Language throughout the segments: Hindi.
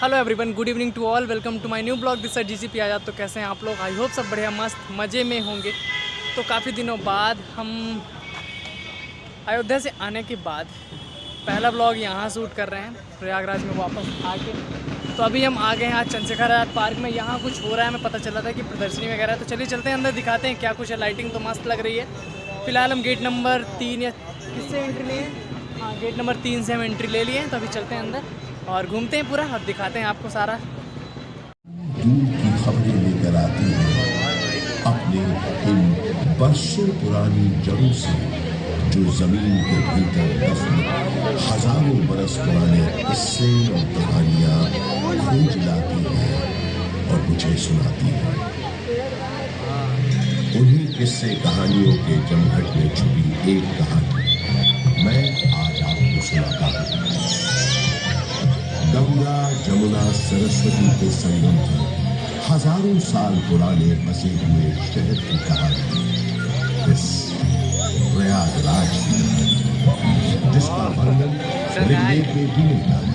Hello everyone, good evening to all. Welcome to my new blog. This is GCP Azad. तो कैसे हैं आप लोग? आई होप सब बढ़िया मस्त मज़े में होंगे। तो काफ़ी दिनों बाद हम अयोध्या से आने के बाद पहला ब्लॉग यहाँ शूट कर रहे हैं प्रयागराज में वापस आके। तो अभी हम आ गए हैं आज चंद्रशेखर आज़ाद पार्क में। यहाँ कुछ हो रहा है, हमें पता चला था कि प्रदर्शनी वगैरह है। तो चलिए चलते हैं अंदर, दिखाते हैं क्या कुछ है। लाइटिंग तो मस्त लग रही है। फ़िलहाल हम गेट नंबर 3 या किससे एंट्री लिए? हाँ, गेट नंबर 3 से हम एंट्री ले लिए हैं। तो अभी चलते हैं अंदर और घूमते हैं पूरा और दिखाते हैं आपको सारा। दूर की खबरें लेकर आती है अपने इन बरसों पुरानी जड़ों से, जो जमीन के भीतर दफन हजारों बरस पुराने किस्से और कहानियां खोज लाती है और मुझे सुनाती है। उन्हीं किस्से कहानियों के जमघट में छुपी एक कहानी मैं आज आपको सुनाता हूँ। गंगा जमुना सरस्वती के संगम पर हजारों साल पुराने बसे हुए शहर की कहानी, इस प्रयागराज की, जिसका वर्णन ऋग्वेद में भी मिलता है।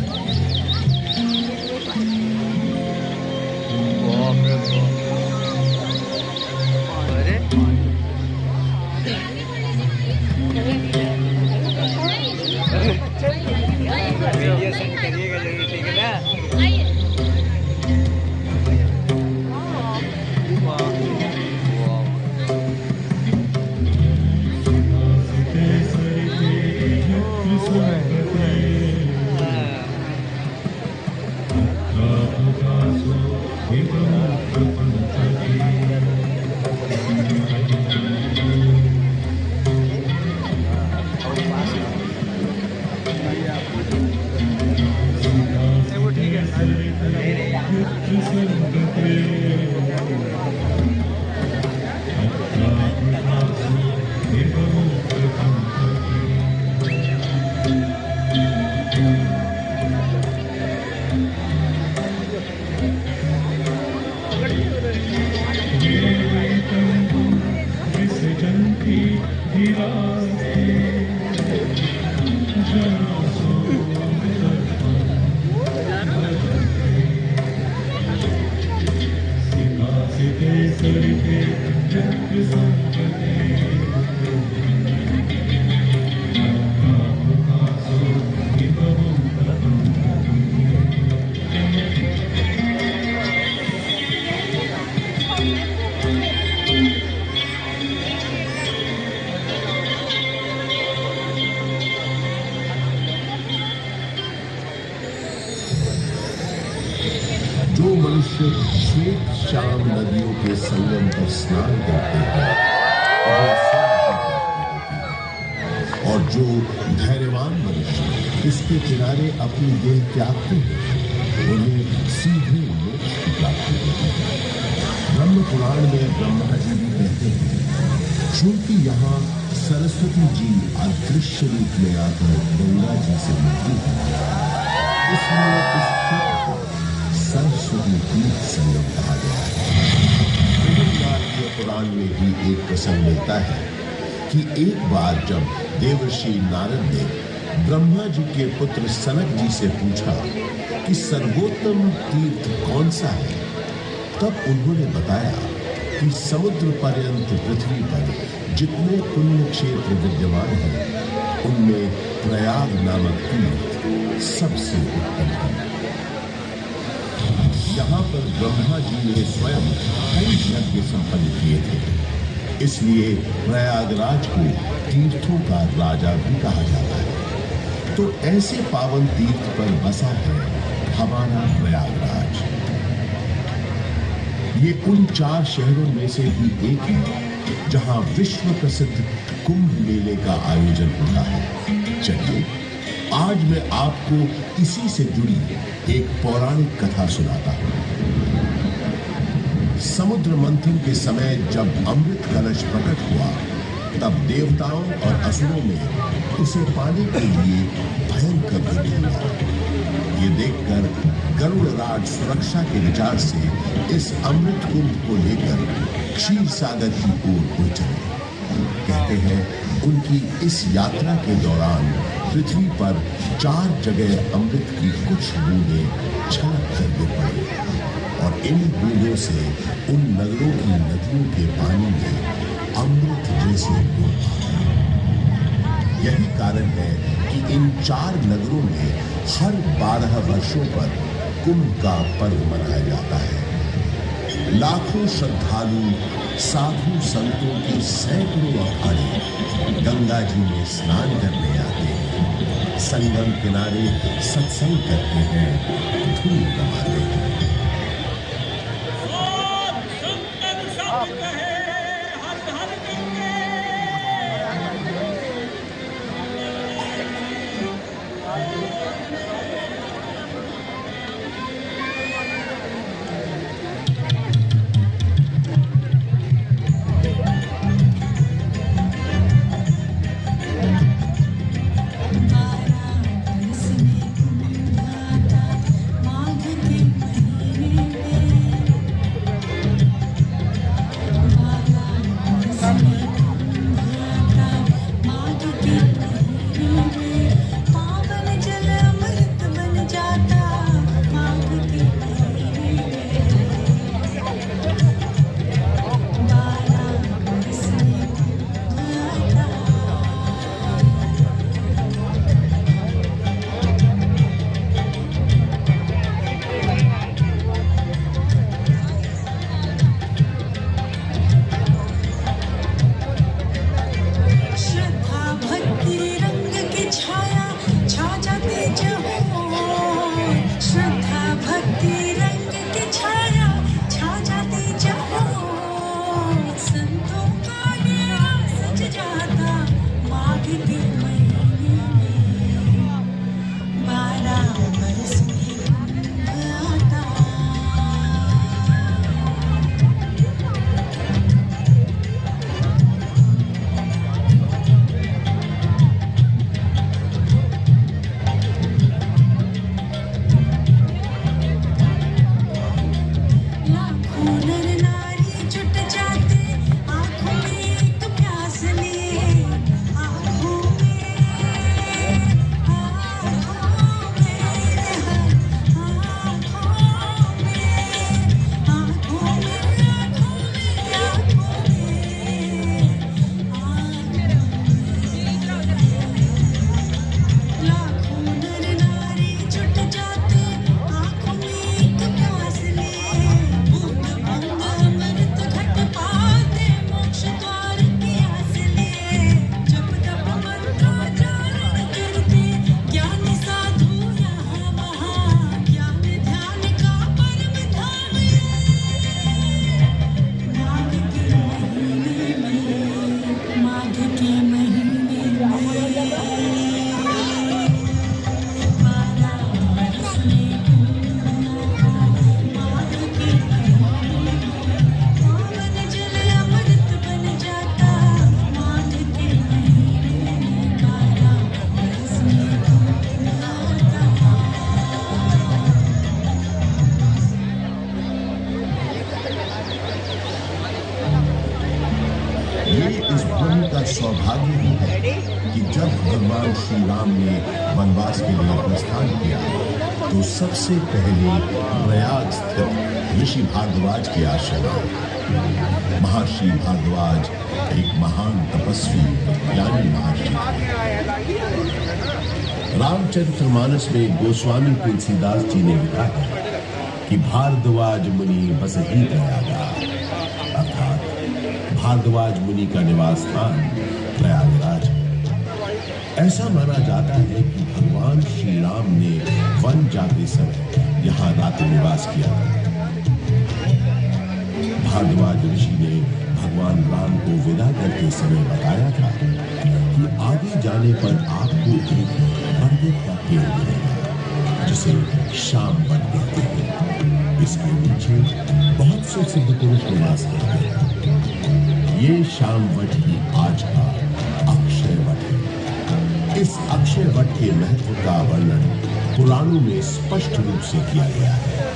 जो मनुष्य श्वेत श्याम नदियों के संगम पर स्नान करते हैं और जो धैर्यवान मनुष्य इसके किनारे अपनी देह त्यागते हैं उन्हें सीधे मोक्ष की प्राप्ति होती है। ब्रह्म पुराण में ब्रह्मा जी भी कहते हैं, चूंकि यहाँ सरस्वती जी अदृश्य रूप में आकर गंगा जी से मिलती है, इसलिए इस क्षेत्र को सरस्वती तीर्थ संगम कहा गया है। भारतीय पुराण में भी एक प्रसंग मिलता है कि एक बार जब देवर्षि नारद ने ब्रह्मा जी के पुत्र सनक जी से पूछा कि सर्वोत्तम तीर्थ कौन सा है, तब उन्होंने बताया कि समुद्र पर्यंत पृथ्वी पर जितने पुण्य क्षेत्र विद्यमान हैं उनमें प्रयाग नामक तीर्थ सबसे उत्तम है। यहाँ पर ब्रह्मा जी ने स्वयं कई यज्ञ संपन्न किए थे, इसलिए प्रयागराज को तीर्थों का राजा भी कहा जाता है। तो ऐसे पावन तीर्थ पर बसा है हमारा प्रयागराज। ये उन 4 शहरों में से भी एक है जहां विश्व प्रसिद्ध कुंभ मेले का आयोजन होता है। चलिए आज मैं आपको इसी से जुड़ी एक पौराणिक कथा सुनाता हूं। समुद्र मंथन के समय जब अमृत कलश प्रकट हुआ, तब देवताओं और असुरों में उसे पाने के लिए भयंकर युद्ध हुआ। ये देखकर गरुड़राज सुरक्षा के विचार से इस अमृत कुंभ को लेकर क्षीर सागर की ओर उड़ चले। कहते हैं उनकी इस यात्रा के दौरान पृथ्वी पर 4 जगह अमृत की कुछ बूंदें छलक इन बूंदों से उन नगरों की नदियों के पानी में अमृत जैसे गुण आ गए। यही कारण है कि इन 4 नगरों में हर 12 वर्षों पर कुंभ का पर्व मनाया जाता है। लाखों श्रद्धालु साधु संतों के सैकड़ों अखाड़े गंगा जी में स्नान करने आते हैं, संगम किनारे सत्संग करते हैं, धूम जमाते हैं। सौभाग्य ही है कि जब भगवान श्री राम ने वनवास के लिए प्रस्थान किया तो सबसे पहले प्रयाग स्थित ऋषि भारद्वाज के आश्रम आए। महर्षि भारद्वाज एक महान तपस्वी ज्ञानी महर्षि थे। रामचरितमानस में गोस्वामी तुलसीदास जी ने लिखा है कि भारद्वाज मुनि बस ही प्रयागा, अर्थात भारद्वाज मुनि का निवास स्थान प्रयागराज है। ऐसा माना जाता है कि भगवान श्री राम ने वन जाते समय यहाँ रात्रि निवास किया था। भारद्वाज ऋषि ने भगवान राम को विदा करते समय बताया था कि आगे जाने पर आपको एक बरगद का पेड़ मिलेगा जिसे श्याम वन कहते हैं। इसके नीचे बहुत से सिद्ध पुरुष निवास करते हैं। ये श्याम वट ही आज का अक्षय वट है। इस अक्षय वट के महत्व का वर्णन पुराणों में स्पष्ट रूप से किया गया है।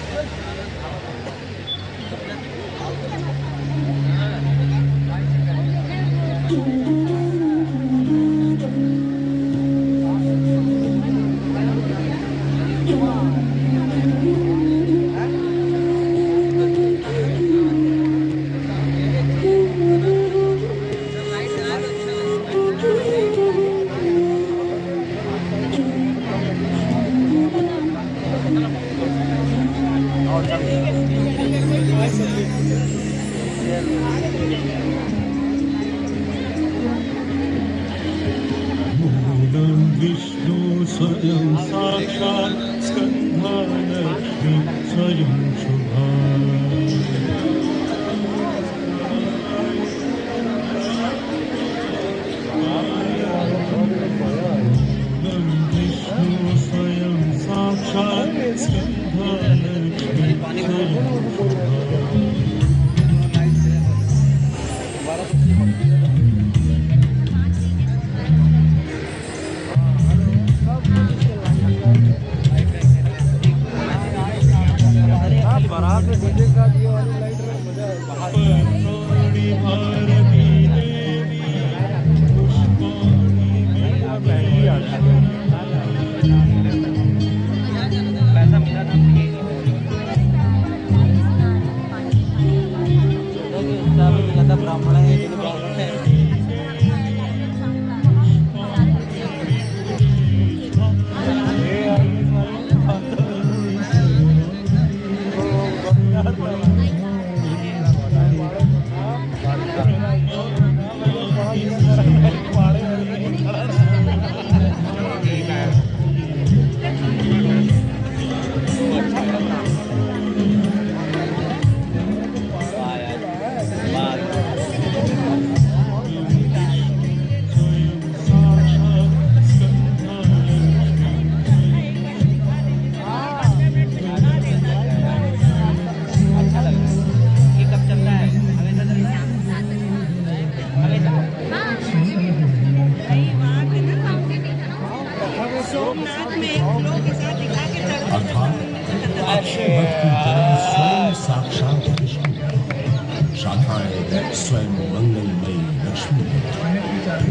मूलं विष्णु स्वयं साक्षात् स्कन्धालक्ष्मी स्वयं शुभा मूलं विष्णु स्वयं साक्षात् स्कन्धालक्ष्मी स्वयं शुभा पुष्पाणि भारती देवी पुष्पाणि ब्राह्मण है अर्थात अक्षयवट की जड़ स्वयं साक्षात विष्णु है, शाखाएं स्वयं मंगलमयी लक्ष्मी है,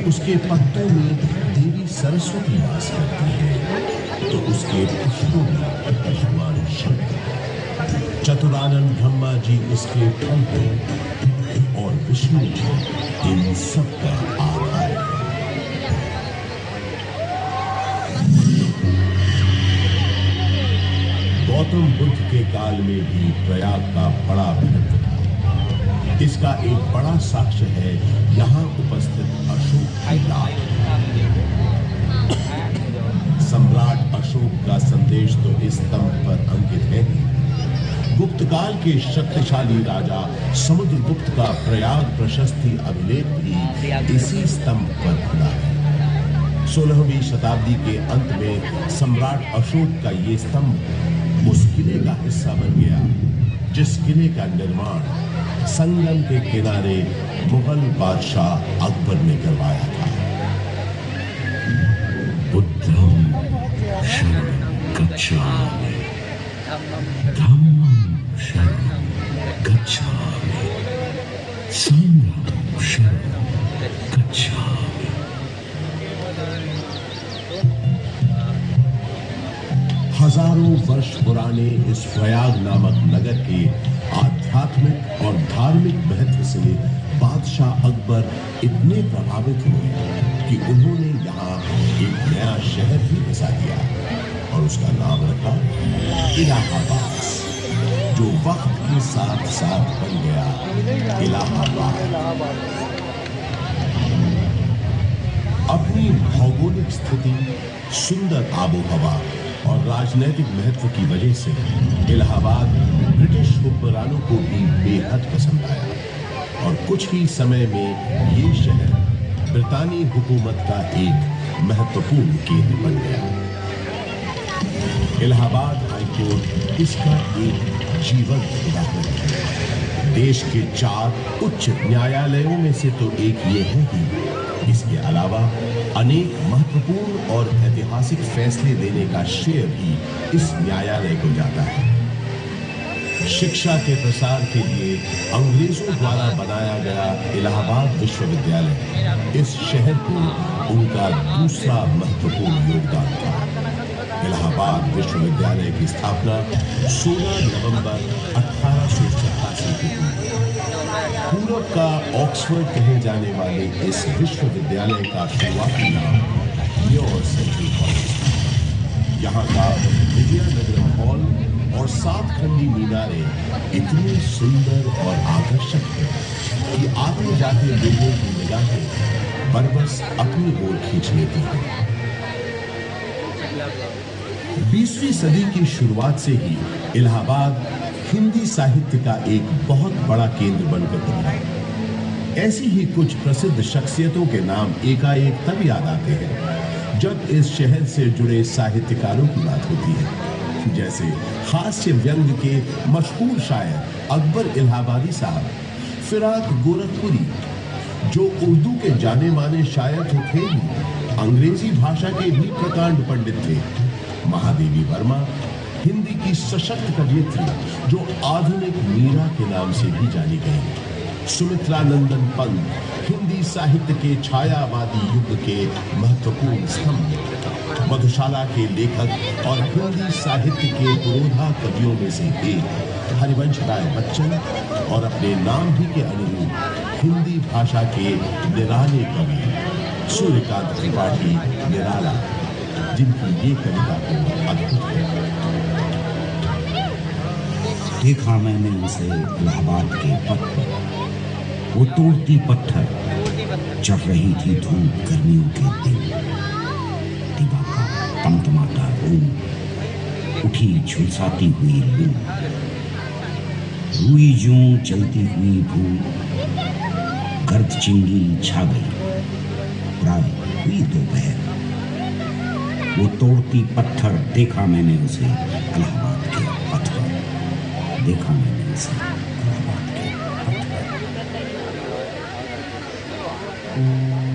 उसके पत्तों में देवी सरस्वती वास करती है तो उसके पुष्पों में भगवान शिव। चतुरानंद ब्रह्मा जी उसके फल हैं और विष्णु जी इन सब का आधार है। गौतम बुद्ध के काल में भी प्रयाग का बड़ा महत्व था। इसका एक बड़ा साक्ष्य है यहाँ उपस्थित अशोक की लाट। सम्राट अशोक का संदेश तो इस स्तंभ पर अंकित है। गुप्त काल के शक्तिशाली राजा समुद्रगुप्त का प्रयाग प्रशस्ति अभिलेख भी इसी स्तंभ पर खुला है। 16वीं शताब्दी के अंत में सम्राट अशोक का ये स्तंभ उस किले का हिस्सा बन गया जिस किले का निर्माण संगम के किनारे मुगल बादशाह अकबर ने करवाया था। बुद्धं शरणं गच्छामि धम्मं शरणं गच्छामि संघं शरणं गच्छामि। हजारों वर्ष पुराने इस प्रयाग नामक नगर के आध्यात्मिक और धार्मिक महत्व से बादशाह अकबर इतने प्रभावित हुए कि उन्होंने यहाँ एक नया शहर भी बसा दिया और उसका नाम रखा इलाहाबाद, जो वक्त के साथ साथ बन गया इलाहाबाद। अपनी भौगोलिक स्थिति, सुंदर आबोहवा और राजनैतिक महत्व की वजह से इलाहाबाद ब्रिटिश हुक्मरानों को भी बेहद पसंद आया और कुछ ही समय में ये शहर ब्रितानी हुकूमत का एक महत्वपूर्ण केंद्र बन गया। इलाहाबाद हाईकोर्ट इसका एक जीवंत उदाहरण है। देश के 4 उच्च न्यायालयों में से तो एक ये है ही, इसके अलावा अनेक महत्वपूर्ण और ऐतिहासिक फैसले देने का श्रेय भी इस न्यायालय को जाता है। शिक्षा के प्रसार के लिए अंग्रेजों द्वारा बनाया गया इलाहाबाद विश्वविद्यालय इस शहर को उनका दूसरा महत्वपूर्ण योगदान था। इलाहाबाद विश्वविद्यालय की स्थापना 16 नवंबर 1887 को हुई। पूर्व का ऑक्सफोर्ड कहे जाने वाले इस विश्वविद्यालय का शुरुआती नाम न्यू सेंट्रल कॉलेज था। यहाँ का विजयनगरम हॉल 7 खंडी मीनारें इतनी सुंदर और आकर्षक है कि आते जाते लोगों की निगाहें बरबस अपनी ओर खींच लेती हैं। 20वीं सदी की शुरुआत से ही इलाहाबाद हिंदी साहित्य का एक बहुत बड़ा केंद्र बनकर उभरा। ऐसी ही कुछ प्रसिद्ध शख्सियतों के नाम एकाएक तब याद आते हैं जब इस शहर से जुड़े साहित्यकारों की बात होती है, जैसे हास्य व्यंग के मशहूर शायर अकबर इलाहाबादी साहब, फिराक गोरखपुरी जो उर्दू के जाने माने शायर तो थे ही, अंग्रेजी भाषा के भी प्रकांड पंडित थे, महादेवी वर्मा हिंदी की सशक्त कवयित्री जो आधुनिक मीरा के नाम से भी जानी गई, सुमित्रा नंदन पंत हिंदी साहित्य के छायावादी युग के महत्वपूर्ण स्तंभ, मधुशाला के लेखक और हिंदी साहित्य के पुरोधा कवियों में से एक हरिवंश राय बच्चन और अपने नाम ही के अनुरूप हिंदी भाषा के निराले कवि सूर्यकांत त्रिपाठी निराला, जिनकी ये कविता को अद्भुत है। देखा मैंने उसे इलाहाबाद के पथ पर, वो तोड़ती पत्थर, चढ़ रही थी धूप गर्मियों के दिन, दिवा का टमटमाता रूम, उठी झुलसाती हुई लू, रुई जूं चलती हुई भूख, गर्द चिंगी छा गई, प्राय हुई दोपहर, वो तोड़ती पत्थर, देखा मैंने उसे इलाहाबाद के पथ पर, देखा मैंने उसे इलाहाबाद के पथ पर।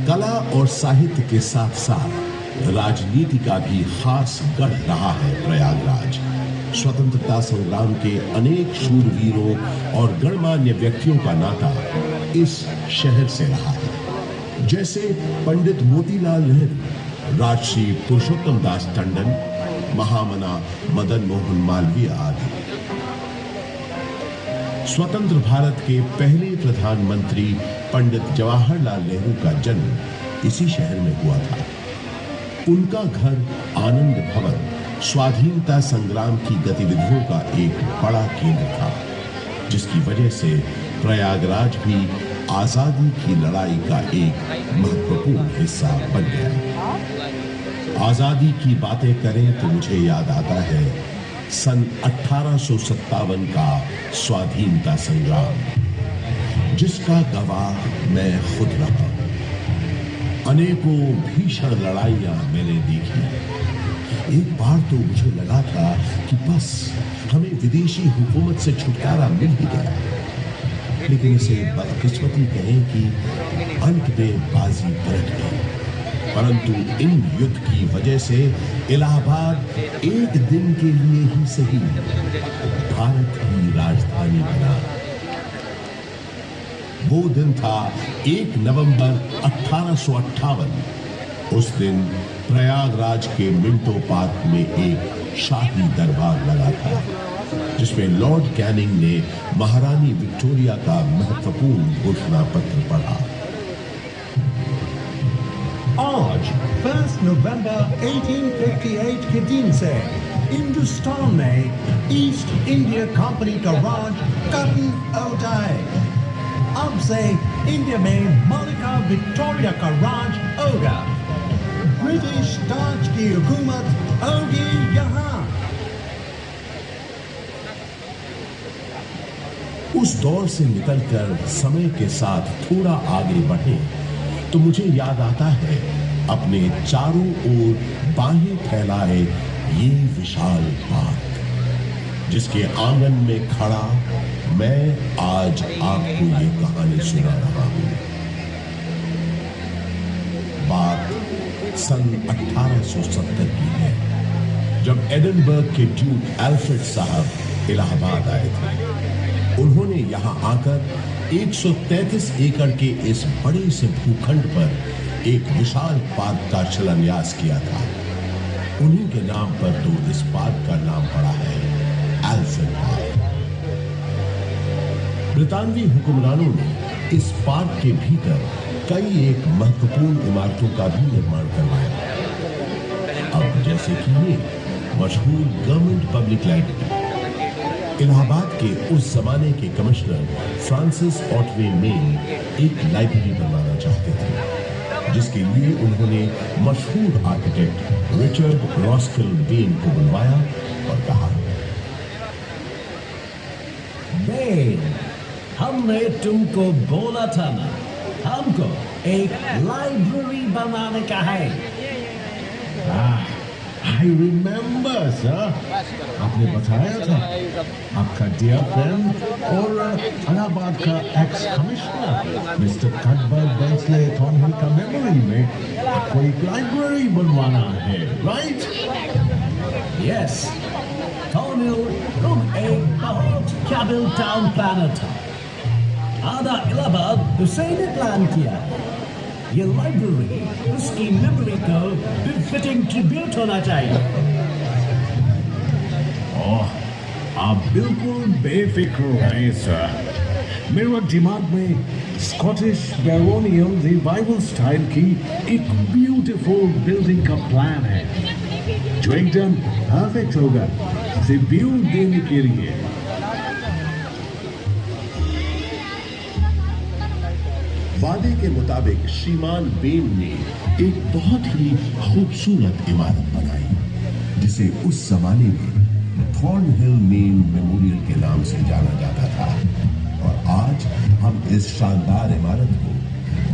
कला और साहित्य के साथ साथ राजनीति का भी खास गढ़ रहा है प्रयागराज। स्वतंत्रता संग्राम के अनेक शूरवीरों और गणमान्य व्यक्तियों का नाता इस शहर से रहा है, जैसे पंडित मोतीलाल नेहरू, राजश्री पुरुषोत्तम दास टंडन, महामना मदन मोहन मालवीय आदि। स्वतंत्र भारत के पहले प्रधानमंत्री पंडित जवाहरलाल नेहरू का जन्म इसी शहर में हुआ था। उनका घर आनंद भवन स्वाधीनता संग्राम की गतिविधियों का एक बड़ा केंद्र था, जिसकी वजह से प्रयागराज भी आजादी की लड़ाई का एक महत्वपूर्ण हिस्सा बन गया। आजादी की बातें करें तो मुझे याद आता है सन 1857 का स्वाधीनता संग्राम, जिसका गवाह मैं खुद रहा। अनेकों भीषण लड़ाइयां मैंने देखी। एक बार तो मुझे लगा था कि बस हमें विदेशी हुकूमत से छुटकारा मिल ही गया, लेकिन इसे बदकिस्मती कहें कि अंत में बाजी पलट गई। परंतु इन युद्ध की वजह से इलाहाबाद एक दिन के लिए ही सही भारत की राजधानी बना। वो दिन था 1 नवंबर 1858। उस दिन प्रयागराज के मिंटो पार्क में एक शाही दरबार लगा था, जिसमें लॉर्ड कैनिंग ने महारानी विक्टोरिया का महत्वपूर्ण घोषणा पत्र पढ़ा। आज 1 नवंबर 1858 के दिन से हिंदुस्तान में ईस्ट इंडिया कंपनी का राज खत्म हो जाए। अब से इंडिया में मलिका विक्टोरिया का राज होगा। ब्रिटिश ताज की हुकूमत होगी यहाँ। उस दौर से निकलकर समय के साथ थोड़ा आगे बढ़े तो मुझे याद आता है अपने चारों ओर बाहें फैलाए ये विशाल पार्क, जिसके आंगन में खड़ा मैं आज आपको ये कहानी सुना रहा हूं। बात सन 1870 की है, जब एडिनबर्ग के ड्यूक एल्फ्रेड साहब इलाहाबाद आए थे। उन्होंने यहां आकर 133 एकड़ के इस बड़े से भूखंड पर एक विशाल पार्क का शिलान्यास किया था। उन्हीं के नाम पर तो इस पार्क का नाम पड़ा है एल्फ्रेड पार्क। ब्रितानवी हुक्मरानों ने इस पार्क के भीतर कई एक महत्वपूर्ण इमारतों का भी निर्माण करवाया। अब जैसे कि ये मशहूर गवर्नमेंट पब्लिक लाइब्रेरी, इलाहाबाद के उस जमाने के कमिश्नर फ्रांसिस ऑटवे मेन एक लाइब्रेरी बनवाना चाहते थे, जिसके लिए उन्होंने मशहूर आर्किटेक्ट रिचर्ड रॉस्किल बेन को बुलवाया और कहा, बेन, हमने तुमको बोला था ना, हमको एक लाइब्रेरी बनाने का है। आई रिमेम्बर सर, आपने बताया था आपका डियर फ्रेंड और इलाहाबाद का एक्स कमिश्नर मिस्टर कटबर्ग बेंसले थॉर्नहिल का मेमोरी में आपको एक लाइब्रेरी बनवाना है, राइट? यस, थॉर्नहिल तुम एक बहुत काबिल टाउन प्लानर था। आधा इलाहाबाद उसे ने प्लान किया है। ये लाइब्रेरी उसकी मेमोरी को फिटिंग ट्रिब्यूट होना चाहिए। ओह, आप बिल्कुल बेफिक्र हैं सर। मेरे दिमाग में स्कॉटिश बैरोनियल रिवाइवल स्टाइल की एक ब्यूटीफुल बिल्डिंग का प्लान है, जो एकदम परफेक्ट होगा ट्रिब्यूट देने के लिए। वादे के मुताबिक श्रीमान बेन ने एक बहुत ही खूबसूरत इमारत बनाई, जिसे उस जमाने में थॉर्नहिल मेन मेमोरियल के नाम से जाना जाता था। और आज हम इस शानदार इमारत को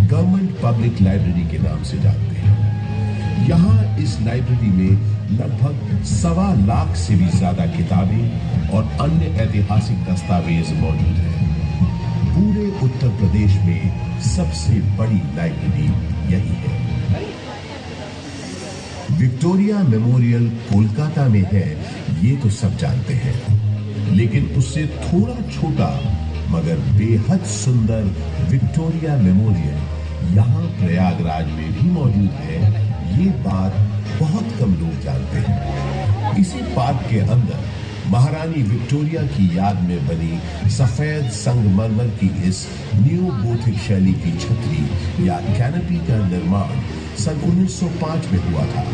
गवर्नमेंट पब्लिक लाइब्रेरी के नाम से जानते हैं। यहाँ इस लाइब्रेरी में लगभग 1.25 लाख से भी ज्यादा किताबें और अन्य ऐतिहासिक दस्तावेज मौजूद हैं। पूरे उत्तर प्रदेश में सबसे बड़ी लाइब्रेरी यही है। विक्टोरिया मेमोरियल कोलकाता में है, ये तो सब जानते हैं, लेकिन उससे थोड़ा छोटा मगर बेहद सुंदर विक्टोरिया मेमोरियल यहाँ प्रयागराज में भी मौजूद है। ये बात बहुत कम लोग जानते हैं। इसी पार्क के अंदर महारानी विक्टोरिया की याद में बनी सफेद संगमरमर की इस न्यू गोथिक शैली की छतरी या कैनोपी का निर्माण सन 1905 में हुआ था,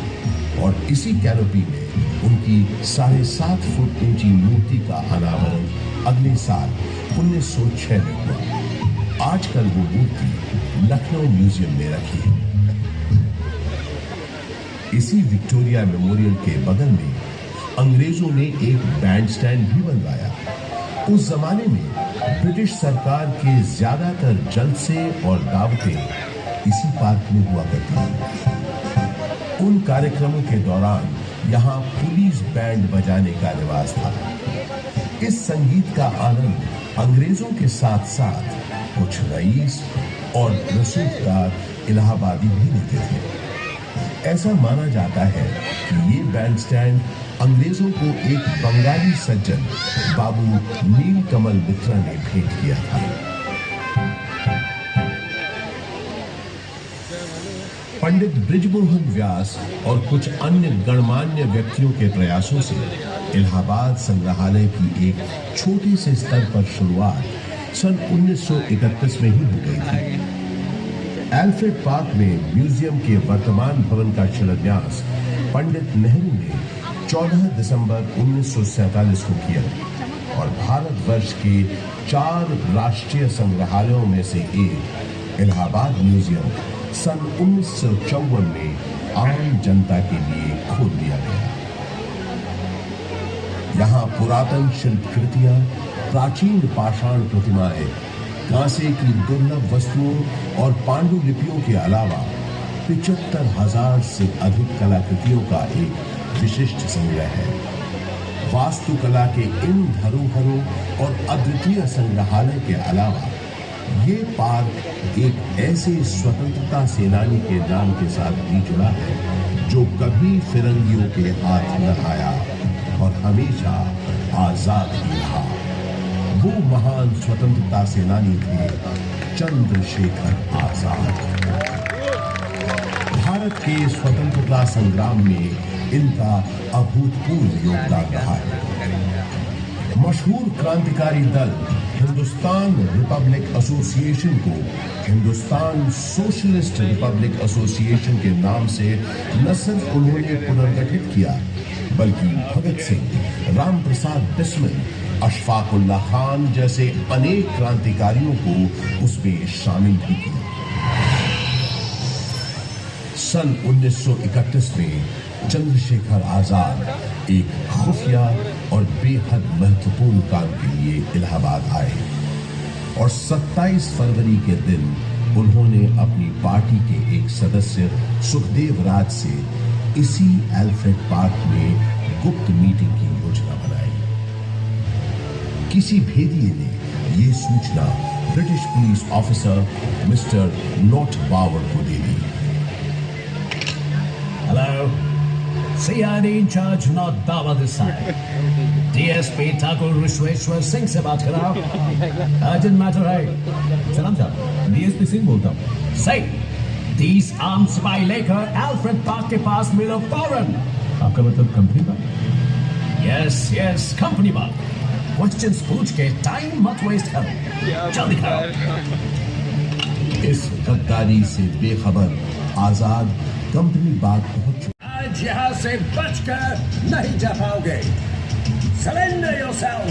और इसी कैनोपी में उनकी 7.5 फुट ऊंची मूर्ति का अनावरण अगले साल 1906 में हुआ। आजकल वो मूर्ति लखनऊ म्यूजियम में रखी है। इसी विक्टोरिया मेमोरियल के बगल में अंग्रेजों ने एक बैंड स्टैंड भी बनवाया। उस जमाने में ब्रिटिश सरकार के ज्यादातर जलसे और दावतें इसी पार्क में हुआ करती थी। उन कार्यक्रमों के दौरान यहाँ पुलिस बैंड बजाने का रिवाज था। इस संगीत का आनंद अंग्रेजों के साथ साथ कुछ रईस और रसूखदार इलाहाबादी भी लेते थे। ऐसा माना जाता है कि ये बैंड स्टैंड अंग्रेजों को एक बंगाली सज्जन बाबू नीलकमल मित्रा ने भेंट किया था। पंडित बृजमोहन व्यास और कुछ अन्य गणमान्य व्यक्तियों के प्रयासों से इलाहाबाद संग्रहालय की एक छोटे से स्तर पर शुरुआत सन 1931 में ही हो गई थी। एल्फ्रेड पार्क में म्यूजियम के वर्तमान भवन का शिलान्यास पंडित नेहरू ने 14 दिसंबर 1947 को किया, और भारतवर्ष के 4 राष्ट्रीय संग्रहालयों में से एक इलाहाबाद म्यूजियम सन 1954 में आम जनता के लिए खोल दिया गया। यहाँ पुरातन शिल्पकृतियां, प्राचीन पाषाण प्रतिमाएं, कांसे की दुर्लभ वस्तुओं और पांडुलिपियों के अलावा 75,000 से अधिक कलाकृतियों का एक विशिष्ट संग्रह है। वास्तुकला के इन धरोहरों और अद्वितीय संग्रहालय के अलावा ये पार्क एक ऐसे स्वतंत्रता सेनानी के नाम के साथ भी जुड़ा है जो कभी फिरंगियों के हाथ न आया और हमेशा आजाद ही रहा। वो महान स्वतंत्रता सेनानी थे चंद्रशेखर आजाद। भारत के स्वतंत्रता संग्राम में इनका अभूतपूर्व योगदान रहा है। मशहूर क्रांतिकारी दल हिंदुस्तान रिपब्लिक एसोसिएशन को हिंदुस्तान सोशलिस्ट रिपब्लिक एसोसिएशन के नाम से न सिर्फ उन्होंने पुनर्गठित किया, बल्कि भगत सिंह, राम प्रसाद बिस्मिल, अशफाकुल्लाह खान जैसे अनेक क्रांतिकारियों को उसमें शामिल भी किया। सन 1931 में चंद्रशेखर आजाद एक खुफिया और बेहद महत्वपूर्ण काम के लिए इलाहाबाद आए और 27 फरवरी के दिन उन्होंने अपनी पार्टी के एक सदस्य सुखदेव राज से इसी एल्फ्रेड पार्क में गुप्त मीटिंग की योजना बनाई। किसी भेदिए ने यह सूचना British police officer mister Nott Bower को दे दी। Hello, CID in charge Not Bawa this side. DSP Thakur Vishweshwar Singh से बात कर रहा हूँ। Urgent matter है। सलाम साहब, DSP सिंह बोलता हूँ। Say, these arms spy लेकर Alfred Park के पास मिलो फौरन। आपका मतलब कंपनी बात? Yes, कंपनी बात। Questions पूछ के टाइम मत वेस्ट करो। जल्दी करो। इस गद्दारी से बेखबर आजाद कंपनी बाग पहुंच चुका। आज यहाँ से बचकर नहीं जा पाओगे। Surrender yourself.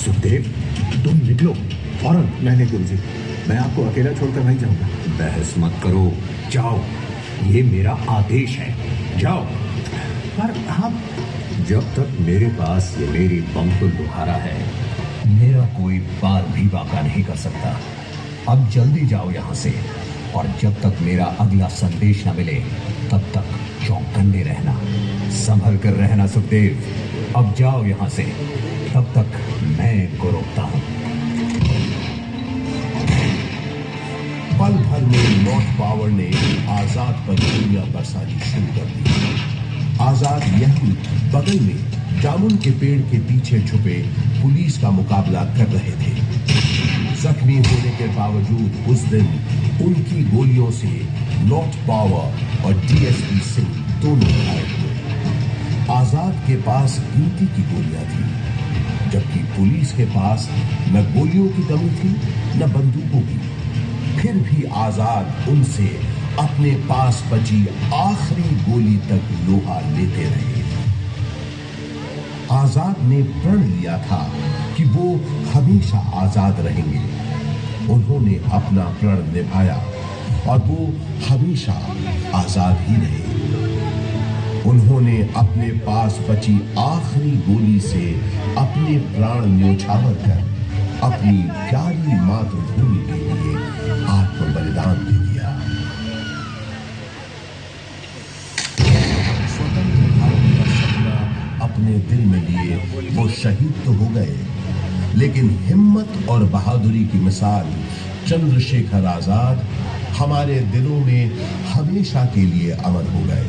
सुखदेव, तुम निकलो फौरन। नहीं गुरुजी, मैं आपको अकेला छोड़कर नहीं जाऊंगा। बहस मत करो, जाओ, ये मेरा आदेश है, जाओ। पर आप जब तक मेरे पास ये मेरी बमतुल बुखारा है, मेरा कोई बाल भी बाका नहीं कर सकता। अब जल्दी जाओ यहाँ से, और जब तक मेरा अगला संदेश न मिले तब तक चौकन्ने रहना, संभल कर रहना सुखदेव। अब जाओ यहाँ से, तब तक मैं इनको रोकता हूँ। पल भर में नॉट पावर ने आजाद पर गोलियां बरसानी शुरू कर दी। आजाद यही बगल में जामुन के पेड़ के पीछे छुपे पुलिस का मुकाबला कर रहे थे। जख्मी होने के बावजूद उस दिन उनकी गोलियों से नॉट पावर और डीएसपी सिंह दोनों घायल हुए। आजाद के पास गिनती की गोलियां थी, जबकि पुलिस के पास न गोलियों की कमी थी न बंदूकों की। फिर भी आजाद उनसे अपने पास बची आखिरी गोली तक लोहा लेते रहे। आजाद ने प्रण लिया था कि वो हमेशा आजाद रहेंगे। उन्होंने अपना प्रण निभाया और वो हमेशा आजाद ही रहे। उन्होंने अपने पास बची आखिरी गोली से अपने प्राण न्योछावर कर अपनी प्यारी मातृभूमि के लिए आत्म बलिदान दे दिया। स्वतंत्र भारत का सपना अपने दिल में लिए वो शहीद तो हो गए, लेकिन हिम्मत और बहादुरी की मिसाल चंद्रशेखर आजाद हमारे दिलों में हमेशा के लिए अमर हो गए।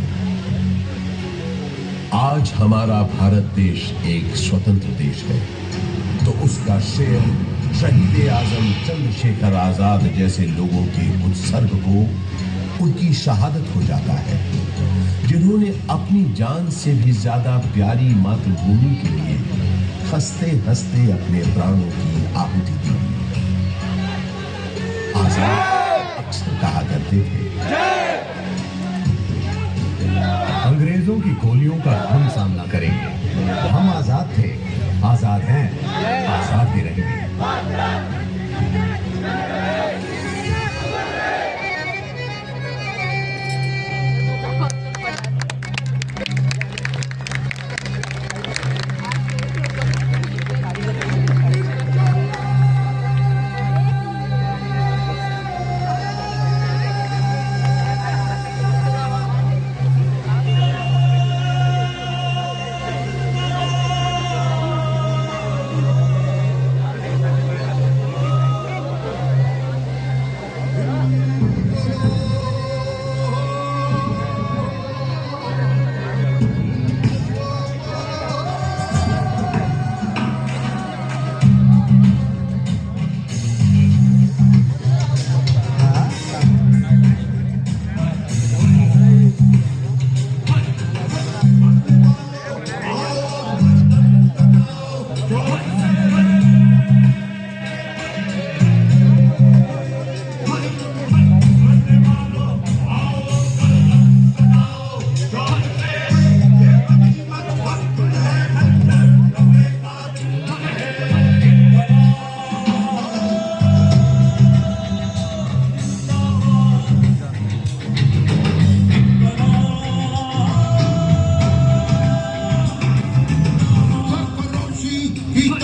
आज हमारा भारत देश एक स्वतंत्र देश है, तो उसका श्रेय शहीद आजम चंद्रशेखर आजाद जैसे लोगों के उत्सर्ग को, उनकी शहादत हो जाता है, जिन्होंने अपनी जान से भी ज्यादा प्यारी मातृभूमि के लिए हंसते हंसते अपने प्राणों की आहुति दी। आजाद अक्सर कहा करते थे, अंग्रेजों की गोलियों का हम सामना करेंगे। हम आजाद थे, आजाद हैं, आजाद भी रहेंगे।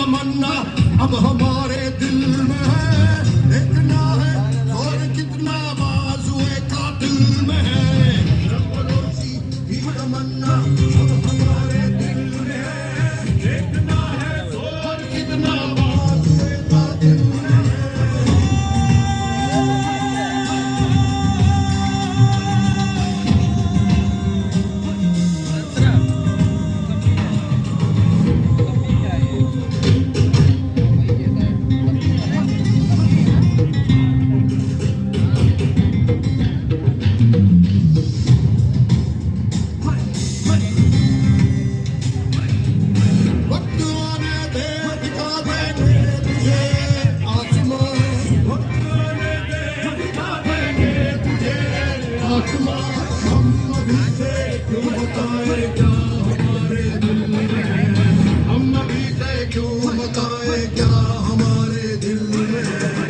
तमन्ना अब हमारे दिल में है, देखना है और कितना बाजुए कातिल में है। रंगरोशी की तमन्ना अब हमारे दिल में है, देखना है और कितना बाजुए कातिल में है। वक्त आने दे दिखा देंगे तुझे आसमान, वक्त आने दे दिखा देंगे तुझे आसमान। हम अभी से क्यों बताए क्या हमारे दिल में है, हम अभी से क्यों बताए क्या हमारे दिल में है।